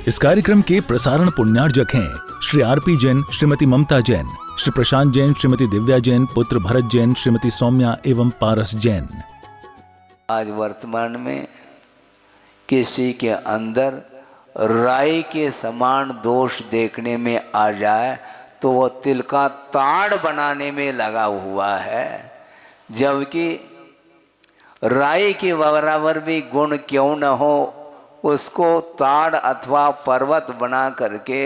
इस कार्यक्रम के प्रसारण पुण्यार्जक हैं श्री आरपी जैन, श्रीमती ममता जैन, श्री प्रशांत जैन, श्रीमती दिव्या जैन, पुत्र भरत जैन, श्रीमती सौम्या एवं पारस जैन। आज वर्तमान में किसी के अंदर राई के समान दोष देखने में आ जाए तो वो तिल का ताड़ बनाने में लगा हुआ है, जबकि राई के बराबर भी गुण क्यों न हो, उसको ताड़ अथवा पर्वत बना करके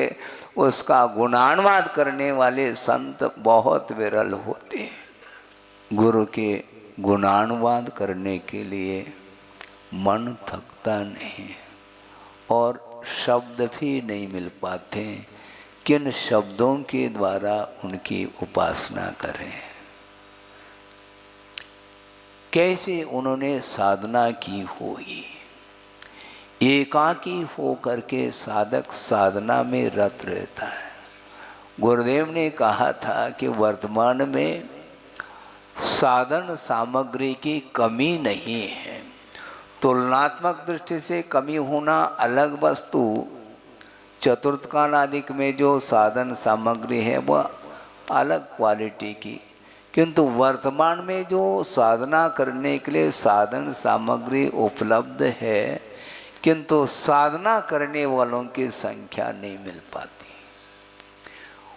उसका गुणानुवाद करने वाले संत बहुत विरल होते हैं। गुरु के गुणानुवाद करने के लिए मन थकता नहीं और शब्द भी नहीं मिल पाते, किन शब्दों के द्वारा उनकी उपासना करें। कैसे उन्होंने साधना की होगी। एकाकी हो करके साधक साधना में रत रहता है। गुरुदेव ने कहा था कि वर्तमान में साधन सामग्री की कमी नहीं है, तुलनात्मक दृष्टि से कमी होना अलग वस्तु। चतुर्थ काल आदिक में जो साधन सामग्री है वह अलग क्वालिटी की, किंतु वर्तमान में जो साधना करने के लिए साधन सामग्री उपलब्ध है, किंतु साधना करने वालों की संख्या नहीं मिल पाती।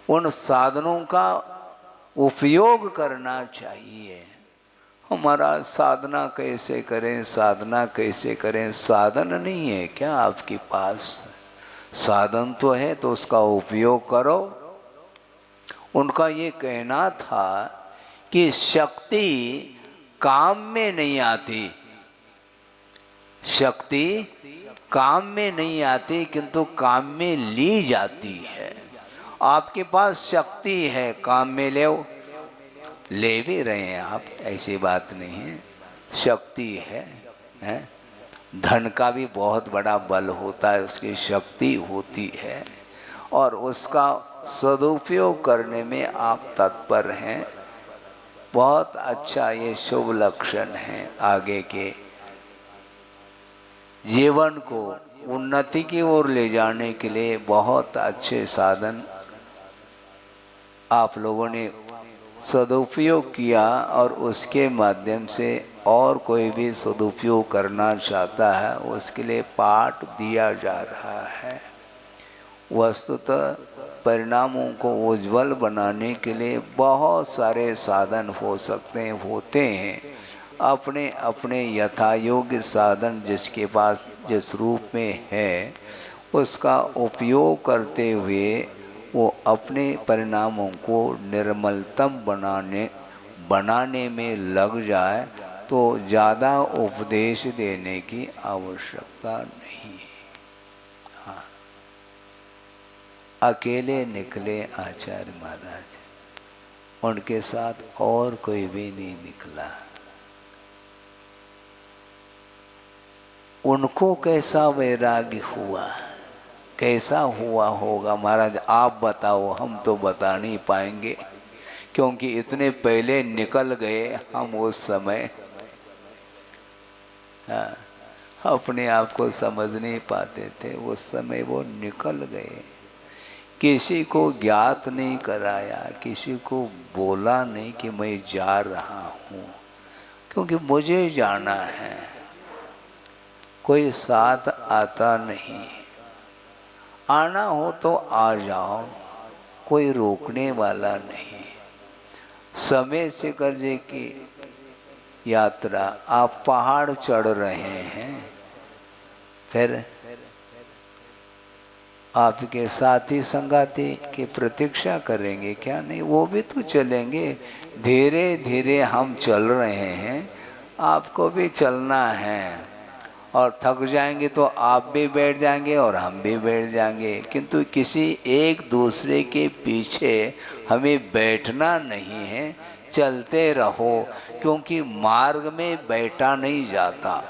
उन साधनों का उपयोग करना चाहिए। हमारा साधना कैसे करें, साधना कैसे करें। साधन नहीं है क्या आपके पास? साधन तो है, तो उसका उपयोग करो। उनका ये कहना था कि शक्ति काम में नहीं आती, शक्ति काम में नहीं आती किंतु काम में ली जाती है। आपके पास शक्ति है, काम में ले भी रहे हैं आप, ऐसी बात नहीं है। शक्ति है? धन का भी बहुत बड़ा बल होता है, उसकी शक्ति होती है और उसका सदुपयोग करने में आप तत्पर हैं। बहुत अच्छा, ये शुभ लक्षण है। आगे के जीवन को उन्नति की ओर ले जाने के लिए बहुत अच्छे साधन आप लोगों ने सदुपयोग किया और उसके माध्यम से और कोई भी सदुपयोग करना चाहता है उसके लिए पाठ दिया जा रहा है। वस्तुतः परिणामों को उज्जवल बनाने के लिए बहुत सारे साधन हो सकते हैं, होते हैं। अपने अपने यथा योग्य साधन जिसके पास जिस रूप में है उसका उपयोग करते हुए वो अपने परिणामों को निर्मलतम बनाने में लग जाए तो ज़्यादा उपदेश देने की आवश्यकता नहीं। हाँ, अकेले निकले आचार्य महाराज, उनके साथ और कोई भी नहीं निकला। उनको कैसा वैराग्य हुआ, कैसा हुआ होगा महाराज आप बताओ, हम तो बता नहीं पाएंगे क्योंकि इतने पहले निकल गए हम उस समय। हाँ, अपने आप को समझ नहीं पाते थे उस समय, वो निकल गए। किसी को ज्ञात नहीं कराया, किसी को बोला नहीं कि मैं जा रहा हूँ, क्योंकि मुझे जाना है। कोई साथ आता नहीं, आना हो तो आ जाओ, कोई रोकने वाला नहीं। समय से कर्जे की यात्रा, आप पहाड़ चढ़ रहे हैं, फिर आपके साथी संगाती की प्रतीक्षा करेंगे क्या? नहीं, वो भी तो चलेंगे। धीरे धीरे हम चल रहे हैं, आपको भी चलना है और थक जाएंगे तो आप भी बैठ जाएंगे और हम भी बैठ जाएंगे, किंतु किसी एक दूसरे के पीछे हमें बैठना नहीं है, चलते रहो। क्योंकि मार्ग में बैठा नहीं जाता,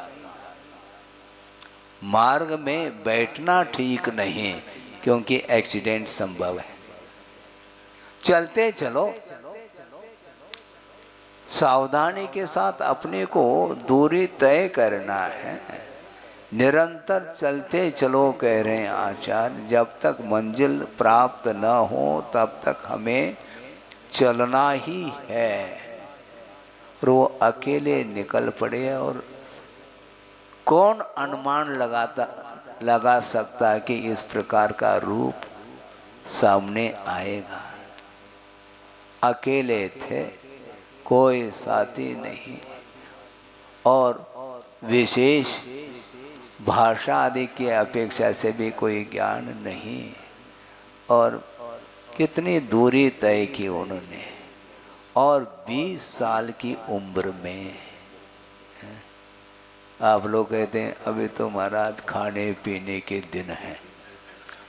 मार्ग में बैठना ठीक नहीं, क्योंकि एक्सीडेंट संभव है। चलते चलो, सावधानी के साथ अपने को दूरी तय करना है। निरंतर चलते चलो कह रहे हैं आचार्य, जब तक मंजिल प्राप्त न हो तब तक हमें चलना ही है। और वो अकेले निकल पड़े और कौन अनुमान लगा सकता है कि इस प्रकार का रूप सामने आएगा। अकेले थे, कोई साथी नहीं और विशेष भाषा आदि की अपेक्षा से भी कोई ज्ञान नहीं। और कितनी दूरी तय की उन्होंने, और 20 साल की उम्र में। आप लोग कहते हैं अभी तो महाराज खाने पीने के दिन हैं।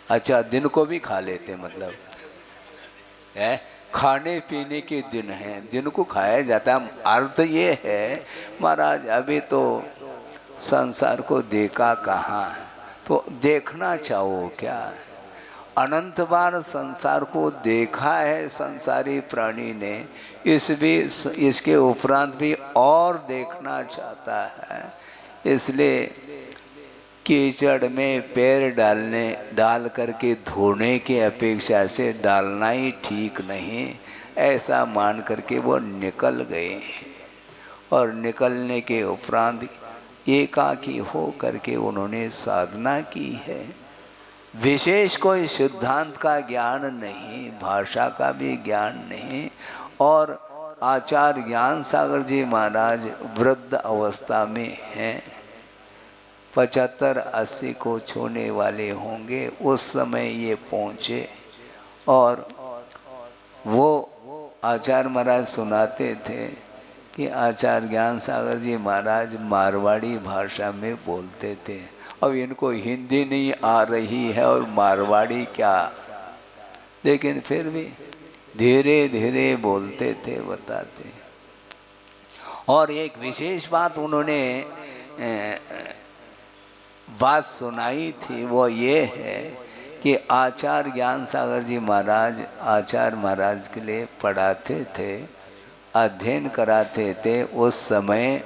अच्छा, दिन को भी खा लेते मतलब है, खाने पीने के दिन हैं, दिन को खाया जाता है। अर्थ ये है महाराज अभी तो संसार को देखा कहाँ है, तो देखना चाहो क्या? अनंत बार संसार को देखा है संसारी प्राणी ने, इसके उपरांत भी और देखना चाहता है। इसलिए कीचड़ में पैर डाल करके धोने की अपेक्षा से डालना ही ठीक नहीं, ऐसा मान करके वो निकल गए। और निकलने के उपरांत एकाकी हो करके उन्होंने साधना की है। विशेष कोई सिद्धांत का ज्ञान नहीं, भाषा का भी ज्ञान नहीं। और आचार्य ज्ञान सागर जी महाराज वृद्ध अवस्था में हैं, 75-80 को छूने वाले होंगे उस समय ये पहुँचे। और वो आचार्य महाराज सुनाते थे कि आचार्य ज्ञान सागर जी महाराज मारवाड़ी भाषा में बोलते थे। अब इनको हिंदी नहीं आ रही है और मारवाड़ी क्या, लेकिन फिर भी धीरे धीरे बोलते थे, बताते। और एक विशेष बात उन्होंने बात सुनाई थी, वो ये है कि आचार्य ज्ञान सागर जी महाराज आचार्य महाराज के लिए पढ़ाते थे, अध्ययन कराते थे। उस समय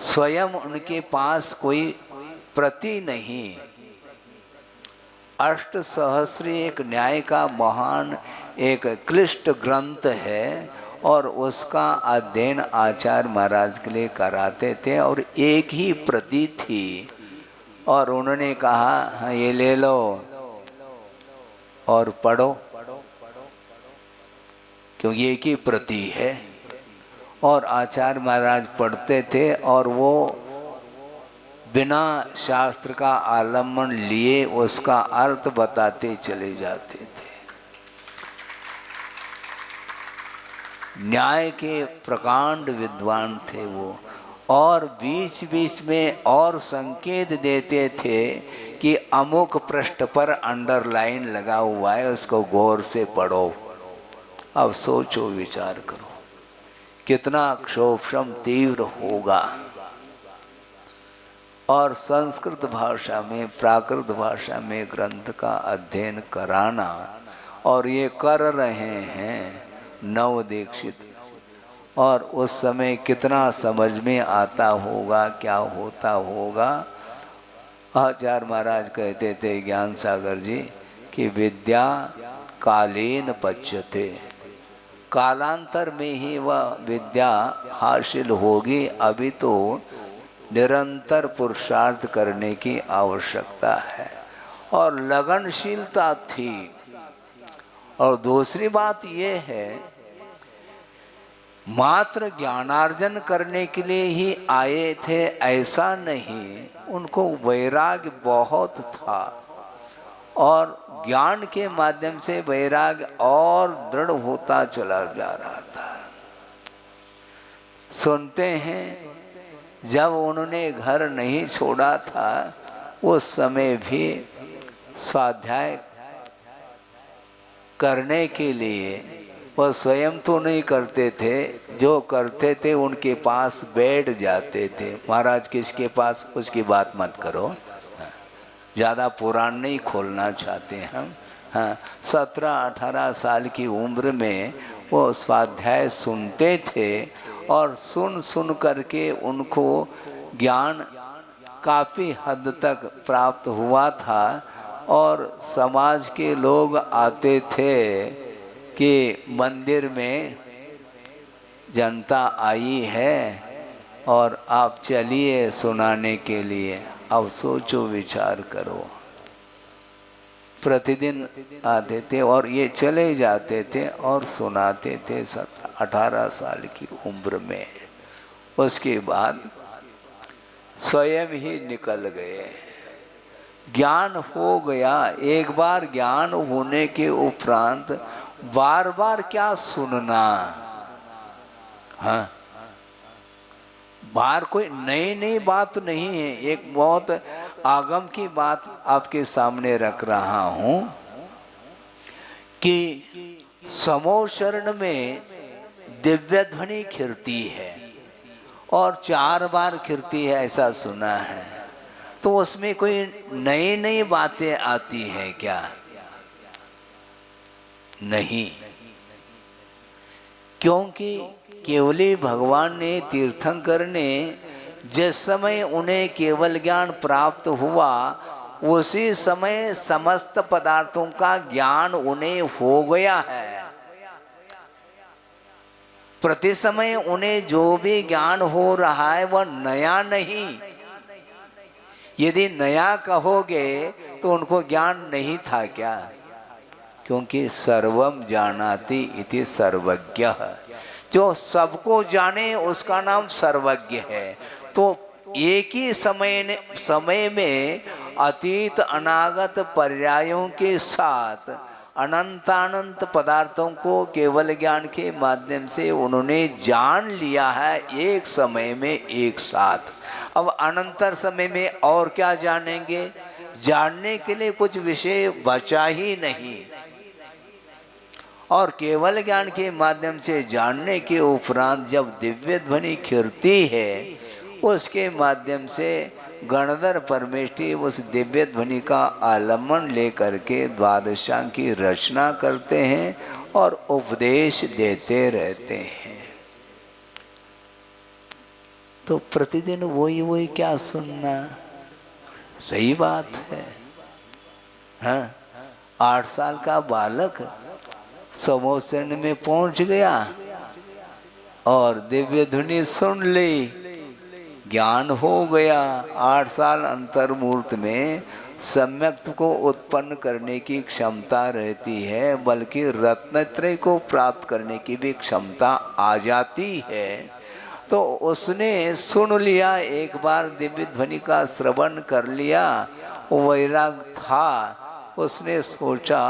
स्वयं उनके पास कोई प्रति नहीं, अष्ट सहस्री एक न्याय का महान एक क्लिष्ट ग्रंथ है, और उसका अध्ययन आचार्य महाराज के लिए कराते थे। और एक ही प्रति थी, और उन्होंने कहा हाँ ये ले लो और पढ़ो, क्योंकि एक ही प्रति है। और आचार्य महाराज पढ़ते थे और वो बिना शास्त्र का आलम्बन लिए उसका अर्थ बताते चले जाते थे। न्याय के प्रकांड विद्वान थे वो, और बीच बीच में और संकेत देते थे कि अमुक पृष्ठ पर अंडरलाइन लगा हुआ है, उसको गौर से पढ़ो। अब सोचो, विचार करो कितना क्षोभम तीव्र होगा। और संस्कृत भाषा में, प्राकृत भाषा में ग्रंथ का अध्ययन कराना, और ये कर रहे हैं नव दीक्षित। और उस समय कितना समझ में आता होगा, क्या होता होगा। आचार्य महाराज कहते थे ज्ञान सागर जी कि विद्या कालेन पच्यते, कालांतर में ही वह विद्या हासिल होगी, अभी तो निरंतर पुरुषार्थ करने की आवश्यकता है। और लगनशीलता थी। और दूसरी बात ये है, मात्र ज्ञानार्जन करने के लिए ही आए थे ऐसा नहीं, उनको वैराग्य बहुत था। और ज्ञान के माध्यम से वैराग्य और दृढ़ होता चला जा रहा था। सुनते हैं जब उन्होंने घर नहीं छोड़ा था उस समय भी स्वाध्याय करने के लिए वो स्वयं तो नहीं करते थे, जो करते थे उनके पास बैठ जाते थे। महाराज किसके पास, उसकी बात मत करो, ज़्यादा पुराण नहीं खोलना चाहते हम। हाँ, 17-18 साल की उम्र में वो स्वाध्याय सुनते थे, और सुन करके उनको ज्ञान काफ़ी हद तक प्राप्त हुआ था और समाज के लोग आते थे कि मंदिर में जनता आई है और आप चलिए सुनाने के लिए। अब सोचो विचार करो, प्रतिदिन आते थे और ये चले जाते थे और सुनाते थे 18 साल की उम्र में। उसके बाद स्वयं ही निकल गए, ज्ञान हो गया। एक बार ज्ञान होने के उपरांत बार बार क्या सुनना। हाँ, बाहर कोई नई नई बात नहीं है, एक बहुत आगम की बात आपके सामने रख रहा हूं कि समूह शरण में दिव्य ध्वनि खिरती है और 4 बार खिरती है, ऐसा सुना है। तो उसमें कोई नई नई बातें आती हैं क्या? नहीं, क्योंकि केवली भगवान ने, तीर्थंकर ने जिस समय उन्हें केवल ज्ञान प्राप्त हुआ उसी समय समस्त पदार्थों का ज्ञान उन्हें हो गया है। प्रति समय उन्हें जो भी ज्ञान हो रहा है वह नया नहीं। यदि नया कहोगे तो उनको ज्ञान नहीं था क्या? क्योंकि सर्वम जानाति इति सर्वज्ञः, जो सबको जाने उसका नाम सर्वज्ञ है। तो एक ही समय में अतीत अनागत पर्यायों के साथ अनंतानंत पदार्थों को केवल ज्ञान के माध्यम से उन्होंने जान लिया है, एक समय में एक साथ। अब अनंतर समय में और क्या जानेंगे? जानने के लिए कुछ विषय बचा ही नहीं। और केवल ज्ञान के माध्यम से जानने के उपरांत जब दिव्य ध्वनि खिरती है उसके माध्यम से गणधर परमेष्ठी उस दिव्य ध्वनि का आलम्बन लेकर के द्वादशांग की रचना करते हैं और उपदेश देते रहते हैं। तो प्रतिदिन वही क्या सुनना? सही बात है। हाँ, 8 साल का बालक समूह शरण में पहुंच गया और दिव्य ध्वनि सुन ली, ज्ञान हो गया। 8 साल अंतर्मूर्त में सम्यक्त को उत्पन्न करने की क्षमता रहती है, बल्कि रत्नत्रय को प्राप्त करने की भी क्षमता आ जाती है। तो उसने सुन लिया, एक बार दिव्य ध्वनि का श्रवण कर लिया, वैराग था। उसने सोचा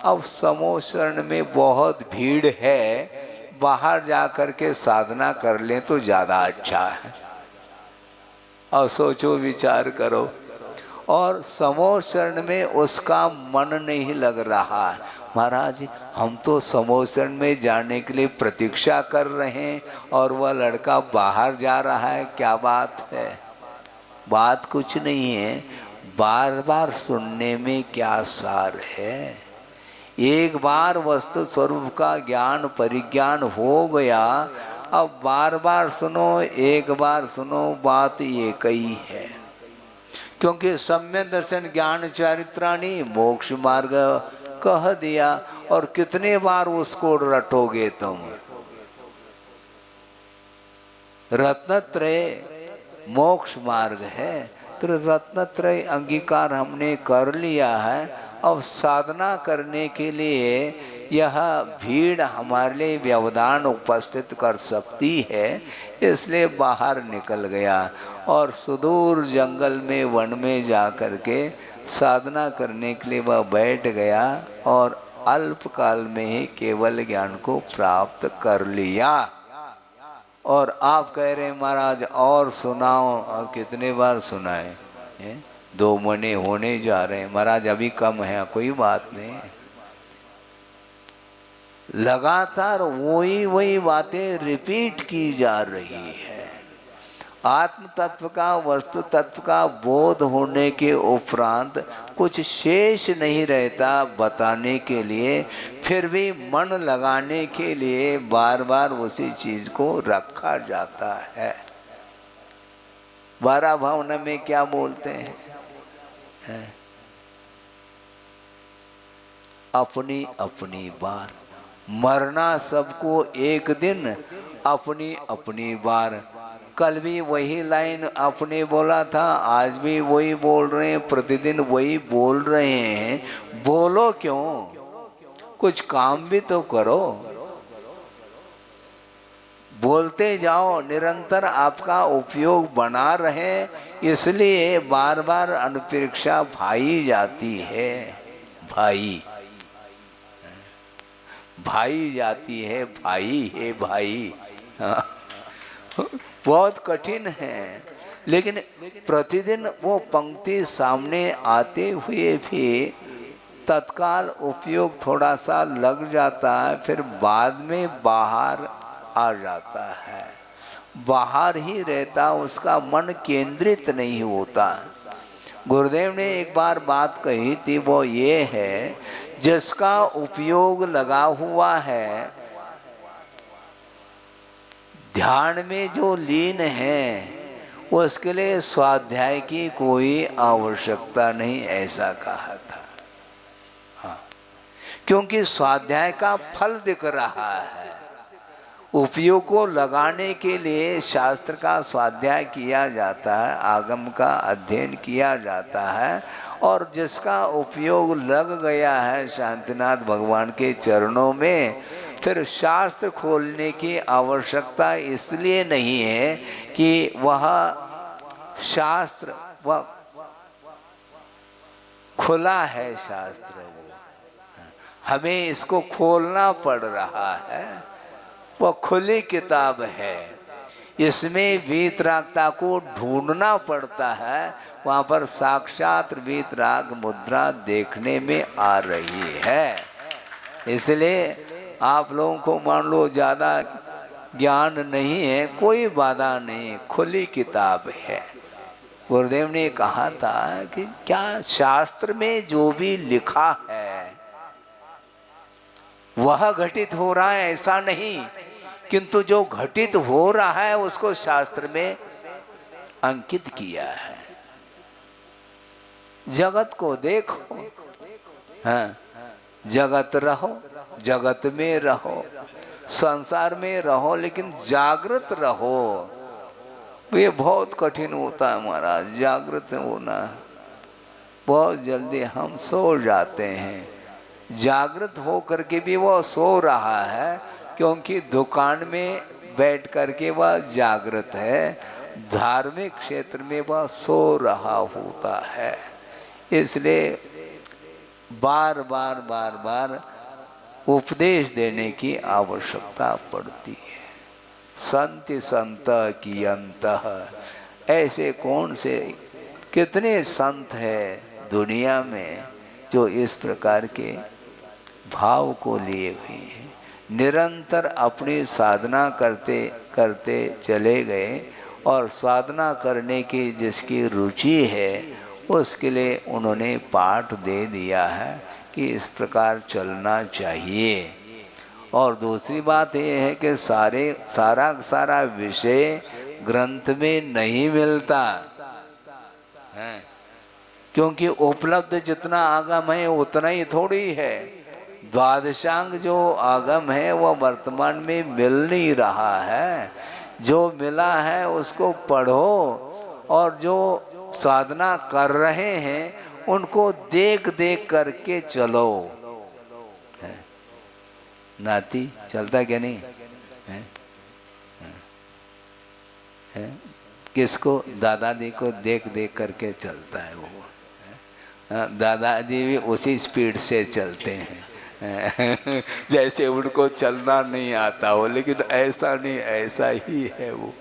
अब समूह शरण में बहुत भीड़ है, बाहर जा कर के साधना कर लें तो ज़्यादा अच्छा है। और सोचो विचार करो, और समूह शरण में उसका मन नहीं लग रहा। महाराज हम तो समूह शरण में जाने के लिए प्रतीक्षा कर रहे हैं और वह लड़का बाहर जा रहा है, क्या बात है? बात कुछ नहीं है, बार बार सुनने में क्या सार है? एक बार वस्तु स्वरूप का ज्ञान परिज्ञान हो गया, अब बार बार सुनो, एक बार सुनो, बात एक ही है। क्योंकि सम्यक दर्शन ज्ञान चारित्राणी मोक्ष मार्ग कह दिया, और कितने बार उसको रटोगे तुम? रत्नत्रय मोक्ष मार्ग है, तो रत्नत्रय अंगीकार हमने कर लिया है। अब साधना करने के लिए यह भीड़ हमारे लिए व्यवधान उपस्थित कर सकती है, इसलिए बाहर निकल गया और सुदूर जंगल में वन में जा कर के साधना करने के लिए वह बैठ गया और अल्पकाल में ही केवल ज्ञान को प्राप्त कर लिया। और आप कह रहे हैं महाराज और सुनाओ, और कितने बार सुनाए? 2 महीने होने जा रहे हैं महाराज, अभी कम है, कोई बात नहीं। लगातार वही बातें रिपीट की जा रही है। आत्म तत्व का, वस्तु तत्व का बोध होने के उपरांत कुछ शेष नहीं रहता बताने के लिए, फिर भी मन लगाने के लिए बार बार उसी चीज को रखा जाता है। बारह भावना में क्या बोलते हैं? अपनी अपनी बार, मरना सबको एक दिन, अपनी अपनी बार। कल भी वही लाइन आपने बोला था, आज भी वही बोल रहे हैं, प्रतिदिन वही बोल रहे हैं। बोलो क्यों? कुछ काम भी तो करो। बोलते जाओ, निरंतर आपका उपयोग बना रहे, इसलिए बार बार अनुप्रेक्षा भाई जाती है। भाई भाई जाती है, भाई है भाई। हाँ। बहुत कठिन है, लेकिन प्रतिदिन वो पंक्ति सामने आते हुए भी तत्काल उपयोग थोड़ा सा लग जाता है, फिर बाद में बाहर आ जाता है। बाहर ही रहता, उसका मन केंद्रित नहीं होता। गुरुदेव ने एक बार बात कही थी, वो ये है, जिसका उपयोग लगा हुआ है, ध्यान में जो लीन है, उसके लिए स्वाध्याय की कोई आवश्यकता नहीं, ऐसा कहा था। हाँ, क्योंकि स्वाध्याय का फल दिख रहा है। उपयोग को लगाने के लिए शास्त्र का स्वाध्याय किया जाता है, आगम का अध्ययन किया जाता है, और जिसका उपयोग लग गया है शांतिनाथ भगवान के चरणों में, फिर शास्त्र खोलने की आवश्यकता इसलिए नहीं है कि वह शास्त्र वह खुला है। शास्त्र हमें इसको खोलना पड़ रहा है, वह खुली किताब है, इसमें वीतरागता को ढूंढना पड़ता है। वहाँ पर साक्षात वीतराग मुद्रा देखने में आ रही है। इसलिए आप लोगों को मान लो ज़्यादा ज्ञान नहीं है, कोई बाधा नहीं, खुली किताब है। गुरुदेव ने कहा था कि क्या शास्त्र में जो भी लिखा है वह घटित हो रहा है, ऐसा नहीं, किंतु जो घटित हो रहा है उसको शास्त्र में अंकित किया है। जगत को देखो, हाँ, जगत रहो, जगत में रहो, संसार में रहो, लेकिन जागृत रहो। ये बहुत कठिन होता है महाराज, जागृत होना। बहुत जल्दी हम सो जाते हैं, जागृत हो करके भी वो सो रहा है, क्योंकि दुकान में बैठ करके वह जागृत है, धार्मिक क्षेत्र में वह सो रहा होता है। इसलिए बार बार बार बार उपदेश देने की आवश्यकता पड़ती है। संत संत की अंत, ऐसे कौन से कितने संत हैं दुनिया में जो इस प्रकार के भाव को लिए हुए हैं, निरंतर अपनी साधना करते करते चले गए, और साधना करने की जिसकी रुचि है उसके लिए उन्होंने पाठ दे दिया है कि इस प्रकार चलना चाहिए। और दूसरी बात यह है कि सारा विषय ग्रंथ में नहीं मिलता है, क्योंकि उपलब्ध जितना आगम है उतना ही थोड़ी है। द्वादशांग जो आगम है वह वर्तमान में मिल नहीं रहा है। जो मिला है उसको पढ़ो, और जो साधना कर रहे हैं उनको देख देख करके चलो। नाती चलता क्या नहीं है? है? किसको? दादाजी को देख देख करके चलता है वो। दादाजी भी उसी स्पीड से चलते हैं जैसे उनको चलना नहीं आता हो, लेकिन ऐसा नहीं, ऐसा ही है वो,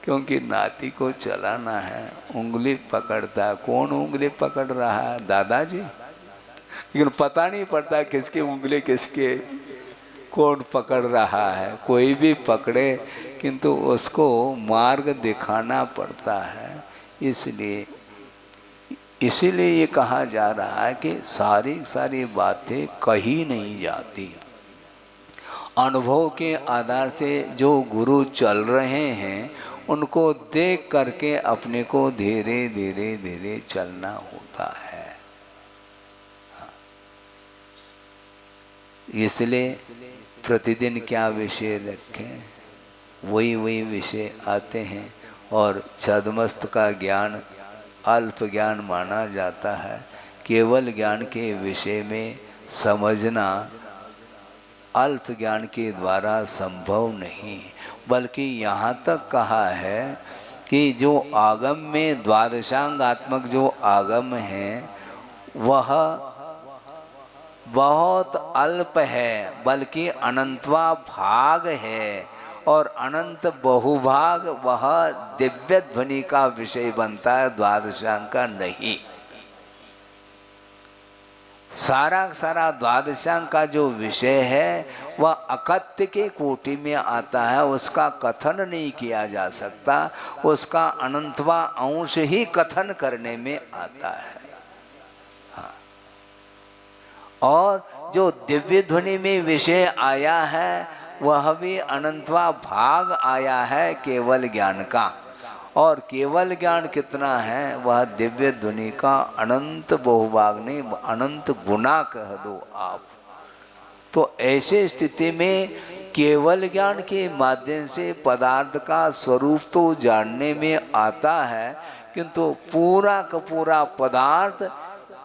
क्योंकि नाती को चलाना है। उंगली पकड़ता है, कौन उंगली पकड़ रहा है? दादाजी। लेकिन पता नहीं पड़ता किसकी उंगली किसके कौन पकड़ रहा है। कोई भी पकड़े, किंतु उसको मार्ग दिखाना पड़ता है। इसीलिए ये कहा जा रहा है कि सारी बातें कही नहीं जाती। अनुभव के आधार से जो गुरु चल रहे हैं उनको देख करके अपने को धीरे धीरे धीरे चलना होता है। इसलिए प्रतिदिन क्या विषय रखें, वही वही विषय आते हैं। और छद्मस्त का ज्ञान अल्प ज्ञान माना जाता है। केवल ज्ञान के विषय में समझना अल्प ज्ञान के द्वारा संभव नहीं, बल्कि यहाँ तक कहा है कि जो आगम में द्वादशांगात्मक जो आगम है वह बहुत अल्प है, बल्कि अनंतवा भाग है। और अनंत बहुभाग वह दिव्य ध्वनि का विषय बनता है, द्वादशांग का नहीं। सारा द्वादशांग का जो विषय है वह अकथ्य के कोटि में आता है, उसका कथन नहीं किया जा सकता, उसका अनंतवा अंश ही कथन करने में आता है। हाँ। और जो दिव्य ध्वनि में विषय आया है वह भी अनंतवा भाग आया है केवल ज्ञान का। और केवल ज्ञान कितना है, वह दिव्य ध्वनि का अनंत बहुभाग नहीं, अनंत गुना कह दो आप। तो ऐसे स्थिति में केवल ज्ञान के माध्यम से पदार्थ का स्वरूप तो जानने में आता है, किंतु पूरा का पूरा पदार्थ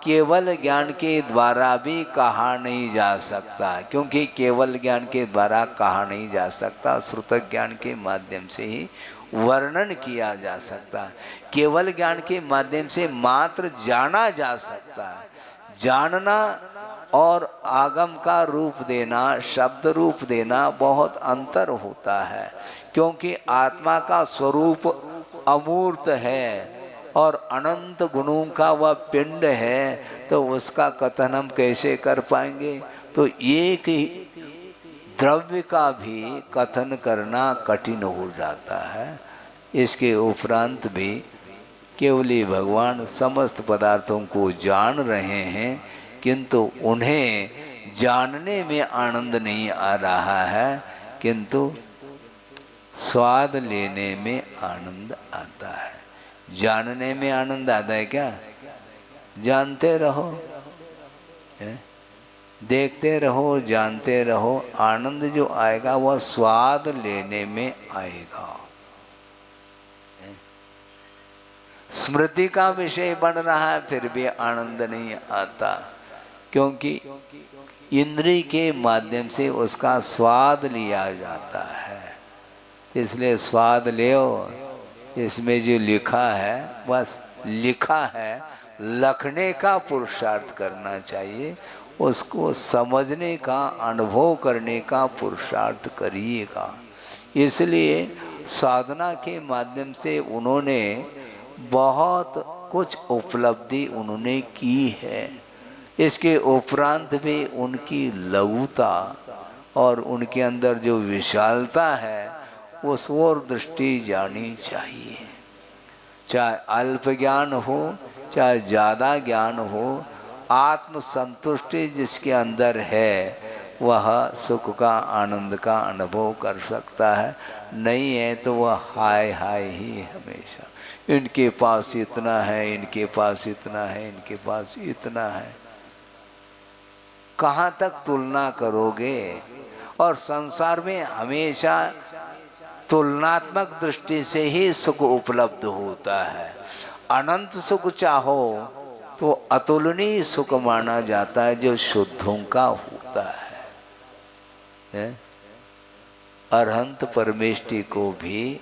केवल ज्ञान के द्वारा भी कहा नहीं जा सकता। क्योंकि केवल ज्ञान के द्वारा कहा नहीं जा सकता, श्रुत ज्ञान के माध्यम से ही वर्णन किया जा सकता है। केवल ज्ञान के माध्यम से मात्र जाना जा सकता है। जानना और आगम का रूप देना, शब्द रूप देना बहुत अंतर होता है। क्योंकि आत्मा का स्वरूप अमूर्त है और अनंत गुणों का वह पिंड है, तो उसका कथन हम कैसे कर पाएंगे। तो एक ही द्रव्य का भी कथन करना कठिन हो जाता है। इसके उपरांत भी केवली भगवान समस्त पदार्थों को जान रहे हैं, किंतु उन्हें जानने में आनंद नहीं आ रहा है, किंतु स्वाद लेने में आनंद आता है। जानने में आनंद आता है क्या? जानते रहो, देखते रहो, जानते रहो, आनंद जो आएगा वह स्वाद लेने में आएगा। स्मृति का विषय बन रहा है फिर भी आनंद नहीं आता, क्योंकि इंद्रिय के माध्यम से उसका स्वाद लिया जाता है। इसलिए स्वाद ले, इसमें जो लिखा है बस लिखा है, लखने का पुरुषार्थ करना चाहिए, उसको समझने का, अनुभव करने का पुरुषार्थ करिएगा। इसलिए साधना के माध्यम से उन्होंने बहुत कुछ उपलब्धि उन्होंने की है। इसके उपरांत भी उनकी लघुता और उनके अंदर जो विशालता है उस ओर दृष्टि जानी चाहिए। चाहे अल्प ज्ञान हो चाहे ज़्यादा ज्ञान हो, आत्म संतुष्टि जिसके अंदर है वह सुख का, आनंद का अनुभव कर सकता है। नहीं है तो वह हाय हाय ही हमेशा, इनके पास इतना है, इनके पास इतना है, इनके पास इतना है। कहाँ तक तुलना करोगे? और संसार में हमेशा तुलनात्मक दृष्टि से ही सुख उपलब्ध होता है। अनंत सुख चाहो तो अतुलनीय सुख माना जाता है जो शुद्धों का होता है। अरहंत परमेष्टि को भी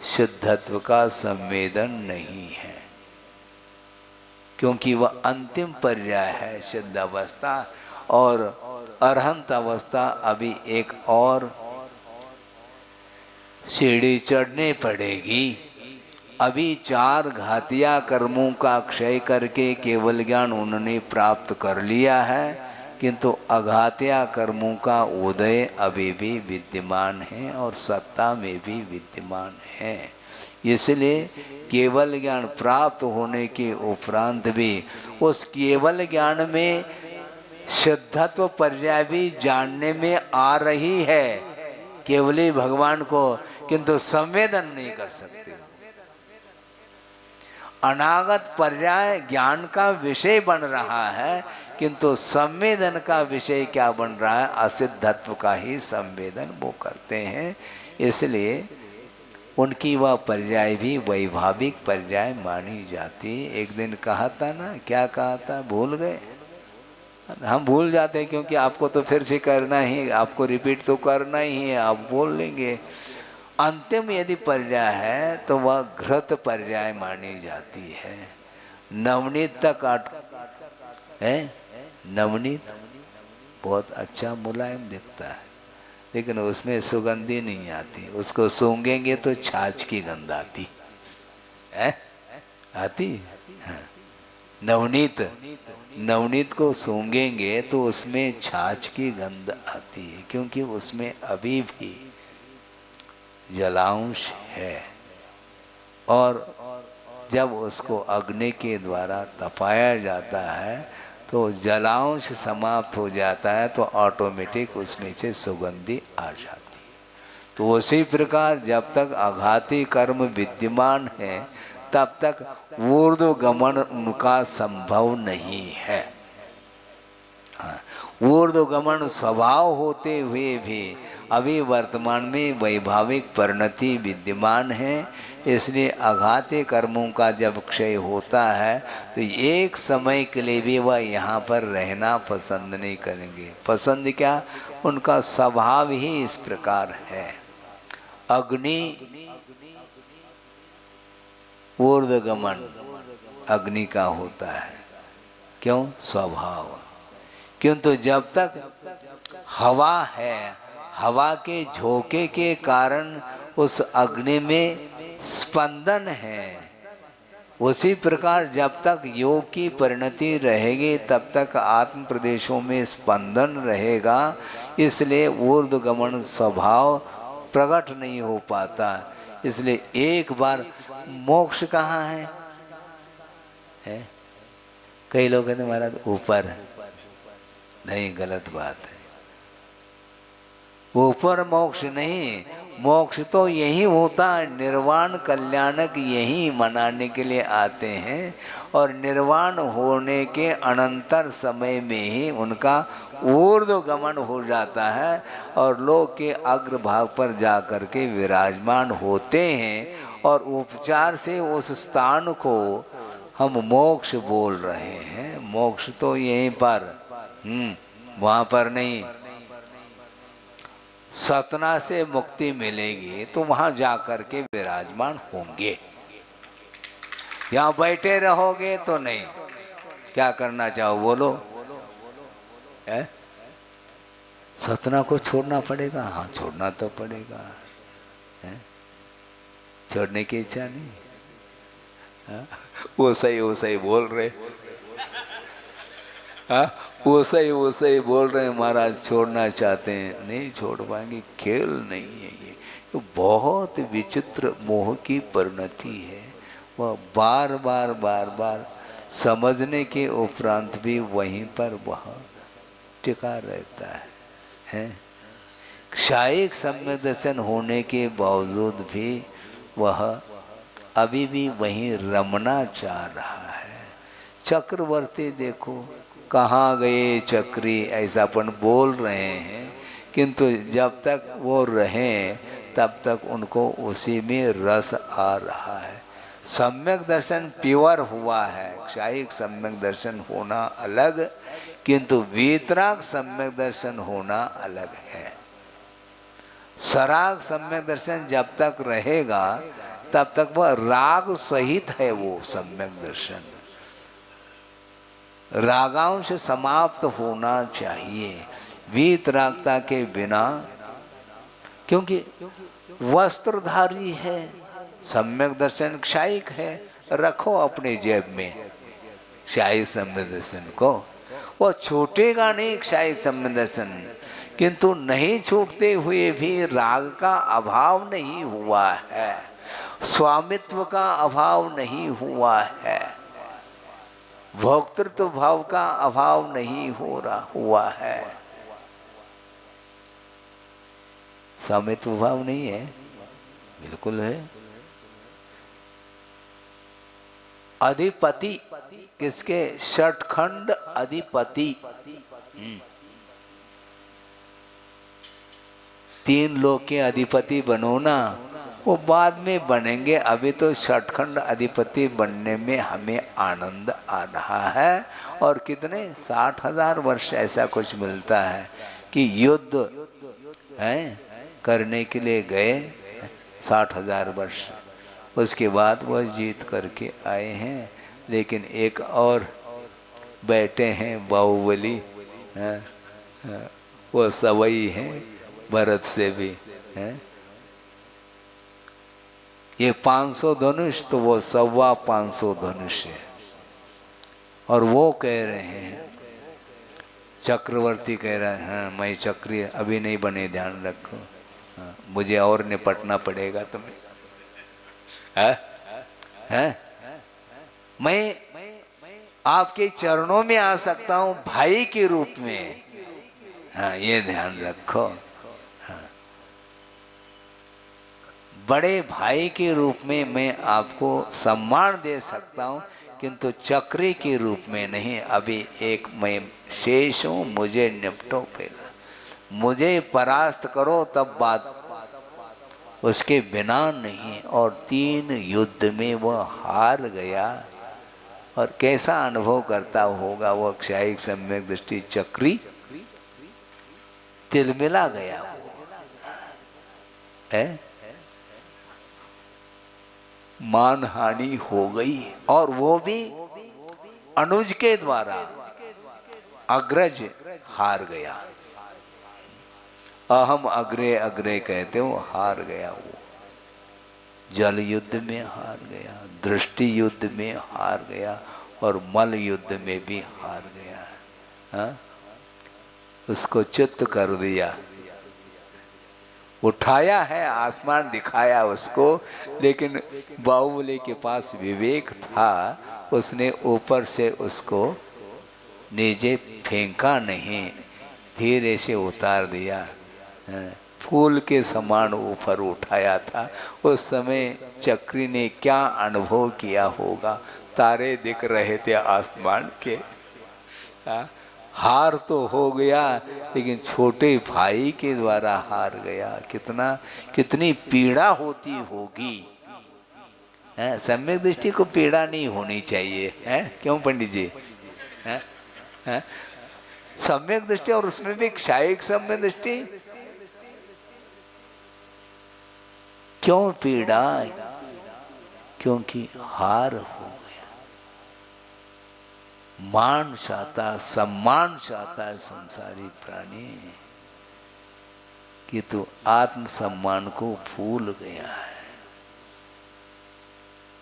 शुद्धत्व का संवेदन नहीं है, क्योंकि वह अंतिम पर्याय है शुद्ध अवस्था, और अरहंत अवस्था अभी एक और सीढ़ी चढ़ने पड़ेगी। अभी 4 घातिया कर्मों का क्षय करके केवल ज्ञान उन्होंने प्राप्त कर लिया है, किंतु अघातिया कर्मों का उदय अभी भी विद्यमान है और सत्ता में भी विद्यमान है। इसलिए केवल ज्ञान प्राप्त होने के उपरांत भी उस केवल ज्ञान में शुद्धत्व पर्याय भी जानने में आ रही है। केवली भगवान को किंतु संवेदन नहीं कर सकते हो। अनागत पर्याय ज्ञान का विषय बन रहा है, किंतु संवेदन का विषय क्या बन रहा है? असिद्धत्व का ही संवेदन वो करते हैं। इसलिए उनकी वह पर्याय भी वैभाविक पर्याय मानी जाती। एक दिन कहा था ना, क्या कहा था भूल गए? हम भूल जाते हैं क्योंकि आपको तो फिर से करना ही, आपको रिपीट तो करना ही है, आप बोल लेंगे। अंतिम यदि पर्याय है तो वह घृत पर्याय मानी जाती है। नवनीत तक है, नवनीत बहुत अच्छा मुलायम दिखता है, लेकिन उसमें सुगंधी नहीं आती। उसको सूंघेंगे तो छाछ की गंध आती है, आती है। नवनीत, नवनीत को सूंघेंगे तो उसमें छाछ की गंध आती है, क्योंकि उसमें अभी भी जलांश है। और जब उसको अग्नि के द्वारा तपाया जाता है तो जलांश समाप्त हो जाता है, तो ऑटोमेटिक उसमें से सुगंधी आ जाती है। तो उसी प्रकार जब तक आघाती कर्म विद्यमान है तब तक ऊर्ध्वगमन उनका संभव नहीं है। ऊर्ध्वगमन स्वभाव होते हुए भी अभी वर्तमान में वैभाविक परिणति विद्यमान है। इसलिए आघाती कर्मों का जब क्षय होता है तो एक समय के लिए भी वह यहाँ पर रहना पसंद नहीं करेंगे। पसंद क्या, उनका स्वभाव ही इस प्रकार है। अग्नि ऊर्ध्वगमन अग्नि का होता है, क्यों? स्वभाव। किंतु जब तक हवा है, हवा के झोंके के कारण उस अग्नि में स्पंदन है। उसी प्रकार जब तक योग की परिणति रहेगी तब तक आत्म प्रदेशों में स्पंदन रहेगा। इसलिए ऊर्ध्वगमन स्वभाव प्रकट नहीं हो पाता। इसलिए एक बार मोक्ष कहाँ है? कई लोग कहते महाराज ऊपर है। नहीं, गलत बात है। ऊपर मोक्ष नहीं, मोक्ष तो यही होता है। निर्वाण कल्याणक यही मनाने के लिए आते हैं, और निर्वाण होने के अनंतर समय में ही उनका ऊर्ध्वगमन हो जाता है और लोक के अग्रभाग पर जा कर के विराजमान होते हैं। और उपचार से उस स्थान को हम मोक्ष बोल रहे हैं। मोक्ष तो यहीं पर, वहाँ पर नहीं। सतना से मुक्ति मिलेगी तो वहाँ जा कर के विराजमान होंगे। यहाँ बैठे रहोगे तो नहीं। क्या करना चाहो बोलो? है? सतना को छोड़ना पड़ेगा? हाँ, छोड़ना तो पड़ेगा। है? छोड़ने की इच्छा नहीं। हाँ? वो सही बोल रहे। हाँ? वो सही बोल रहे हैं महाराज, छोड़ना चाहते हैं, नहीं छोड़ पाएंगे। खेल नहीं है ये, तो बहुत विचित्र मोह की परिणति है। वह बार बार समझने के उपरांत भी वहीं पर वह टिका रहता है। क्षायिक सम्यक दर्शन होने के बावजूद भी वह अभी भी वहीं रमना चाह रहा है। चक्रवर्ती देखो, कहाँ गए चक्री, ऐसा अपन बोल रहे हैं, किंतु जब तक वो रहें तब तक उनको उसी में रस आ रहा है। सम्यक दर्शन प्योर हुआ है। क्षायिक सम्यक दर्शन होना अलग, किंतु वीतराग सम्यक दर्शन होना अलग है। सराग सम्यक दर्शन जब तक रहेगा तब तक वह राग सहित है। वो सम्यक दर्शन रागांश समाप्त होना चाहिए वीतरागता के बिना, क्योंकि वस्त्रधारी है। सम्यक दर्शन क्षायिक है, रखो अपने जेब में क्षायिक सम्यक दर्शन को। वो छूटेगा नहीं क्षायिक सम्यक दर्शन, किंतु नहीं छूटते हुए भी राग का अभाव नहीं हुआ है, स्वामित्व का अभाव नहीं हुआ है, भोक्तृत्व भाव का अभाव नहीं हुआ है। स्वामित्व भाव नहीं है, बिल्कुल है। अधिपति किसके? षटखंड अधिपति। तीन लोग के अधिपति बनो ना, वो बाद में बनेंगे, अभी तो षटखंड अधिपति बनने में हमें आनंद आ रहा है। और कितने 60,000 वर्ष ऐसा कुछ मिलता है कि युद्ध है करने के लिए गए 60,000 वर्ष, उसके बाद वह जीत करके आए हैं। लेकिन एक और बैठे हैं बाहुबली, वो सवई हैं भरत से भी हैं। ये 500 धनुष तो वो 525 धनुष है। और वो कह रहे हैं, चक्रवर्ती कह रहा है हाँ मैं चक्री अभी नहीं बने, ध्यान रखो, हाँ, मुझे और निपटना पड़ेगा तुम्हें। है? मैं आपके चरणों में आ सकता हूं भाई के रूप में, हाँ ये ध्यान रखो। हाँ, बड़े भाई के रूप में मैं आपको सम्मान दे सकता हूं, किंतु चक्री के रूप में नहीं। अभी एक मैं शेष हूं, मुझे निपटो पहला, मुझे परास्त करो तब बात, उसके बिना नहीं। और 3 युद्ध में वह हार गया। और कैसा अनुभव करता होगा वो क्षायिक सम्यक दृष्टि चक्री, तिलमिला गया है, मान हानि हो गई। और वो भी अनुज के द्वारा, अग्रज हार गया। अहम अग्रे अग्रे कहते हो, हार गया वो। जल युद्ध में हार गया, दृष्टि युद्ध में हार गया, और मल युद्ध में भी हार गया। हाँ? उसको चित्त कर दिया, उठाया है, आसमान दिखाया उसको, लेकिन बाहुबली के पास विवेक था, उसने ऊपर से उसको नीचे फेंका नहीं, धीरे से उतार दिया। फूल के समान ऊपर उठाया था। उस समय चक्री ने क्या अनुभव किया होगा, तारे दिख रहे थे आसमान के। हार तो हो गया, लेकिन छोटे भाई के द्वारा हार गया। कितनी पीड़ा होती होगी। सम्यक दृष्टि को पीड़ा नहीं होनी चाहिए, है क्यों पंडित जी? सम्यक दृष्टि, और उसमें भी क्षायिक सम्यक दृष्टि, क्यों पीड़ा? क्योंकि हार हो गया। मान चाहता, सम्मान चाहता है संसारी प्राणी, कि तू आत्म सम्मान को भूल गया है,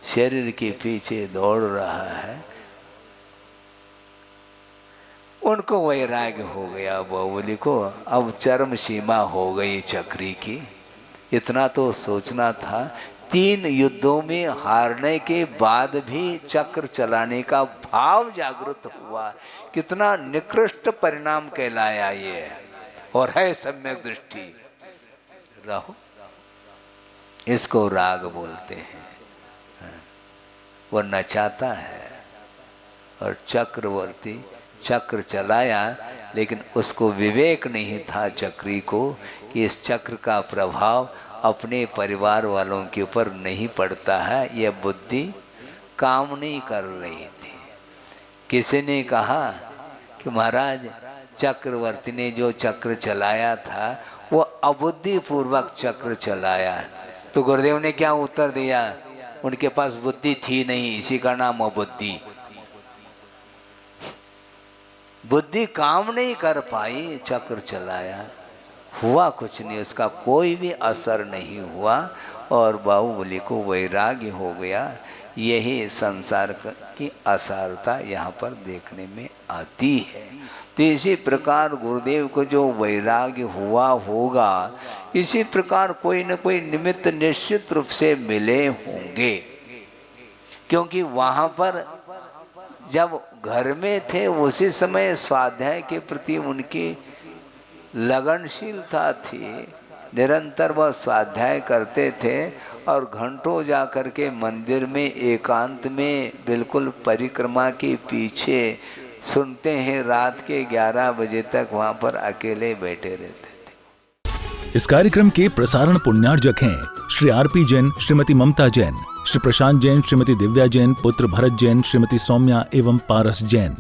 शरीर के पीछे दौड़ रहा है। उनको वैराग्य हो गया बाहुबली को, अब चरम सीमा हो गई चक्री की। इतना तो सोचना था, 3 युद्धों में हारने के बाद भी चक्र चलाने का भाव जागृत हुआ। कितना निकृष्ट परिणाम कहलाया ये, और है सम्यक दृष्टि। रहो, इसको राग बोलते हैं। वो नचाता है, और चक्रवर्ती चक्र चलाया, लेकिन उसको विवेक नहीं था चक्री को कि इस चक्र का प्रभाव अपने परिवार वालों के ऊपर नहीं पड़ता है। यह बुद्धि काम नहीं कर रही थी। किसी ने कहा कि महाराज चक्रवर्ती ने जो चक्र चलाया था वो अबुद्धि पूर्वक चक्र चलाया। तो गुरुदेव ने क्या उत्तर दिया? उनके पास बुद्धि थी नहीं, इसी का नाम अबुद्धि। बुद्धि काम नहीं कर पाई, चक्र चलाया, हुआ कुछ नहीं, उसका कोई भी असर नहीं हुआ, और बाहुबली को वैराग्य हो गया। यही संसार की असारता यहाँ पर देखने में आती है। तो इसी प्रकार गुरुदेव को जो वैराग्य हुआ होगा, इसी प्रकार कोई न कोई निमित्त निश्चित रूप से मिले होंगे। क्योंकि वहाँ पर जब घर में थे उसी समय स्वाध्याय के प्रति उनकी लगनशीलता थी, निरंतर वह स्वाध्याय करते थे और घंटों जा कर के मंदिर में एकांत में बिल्कुल परिक्रमा के पीछे सुनते हैं। रात के 11 बजे तक वहाँ पर अकेले बैठे रहते थे। इस कार्यक्रम के प्रसारण पुण्यार्जक हैं श्री आरपी जैन, श्रीमती ममता जैन, श्री प्रशांत जैन, श्रीमती दिव्या जैन, पुत्र भरत जैन, श्रीमती सौम्या एवं पारस जैन।